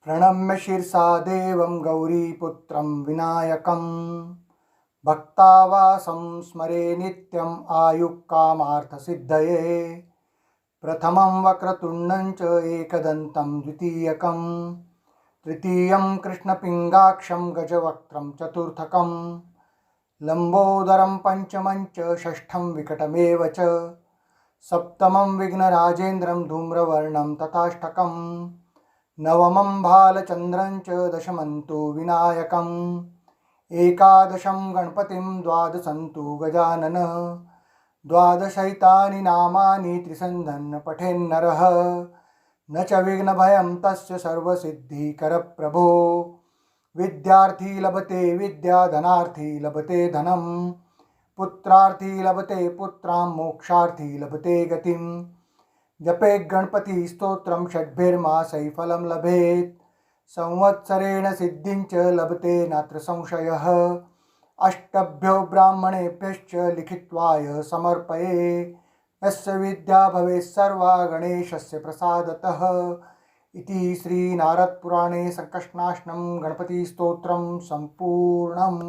प्रणम्य शिरसा देवं गौरीपुत्रं विनायकं भक्तावासं स्मरे नित्यम् आयुक्कामार्थसिद्धये। प्रथमं वक्रतुण्डं च एकदन्तं द्वितीयकं तृतीयं कृष्णपिङ्गाक्षं गजवक्त्रं चतुर्थकं लम्बोदरं पंचमं च षष्ठं विकटमेव च सप्तमं विघ्नराजेन्द्रं धूम्रवर्णं तथाष्टकं नवमं भालचन्द्रं च दशमं तु विनायकम् एकादशं गणपतिं द्वादशं तु गजानन द्वादशैतानि नामानि त्रिसन्धन् पठेन्नरः न च विघ्नभयं तस्य सर्वसिद्धिकरप्रभो। विद्यार्थी लभते विद्या धनार्थी लभते धनं पुत्रार्थी लभते पुत्रां मोक्षार्थी लभते गतिं। जपे गणपति स्तोत्रं षड्भिर्मासैः फलं लभेत् संवत्सरेण सिद्धिं च लभते नात्र संशयः। अष्टभ्यो ब्राह्मणेभ्यश्च लिखित्वाय समर्पये यस्य विद्या भवेत् सर्वा गणेशस्य प्रसादतः। इति श्री नारद पुराणे संकर्षणाष्टकं गणपति स्तोत्रं संपूर्णम्।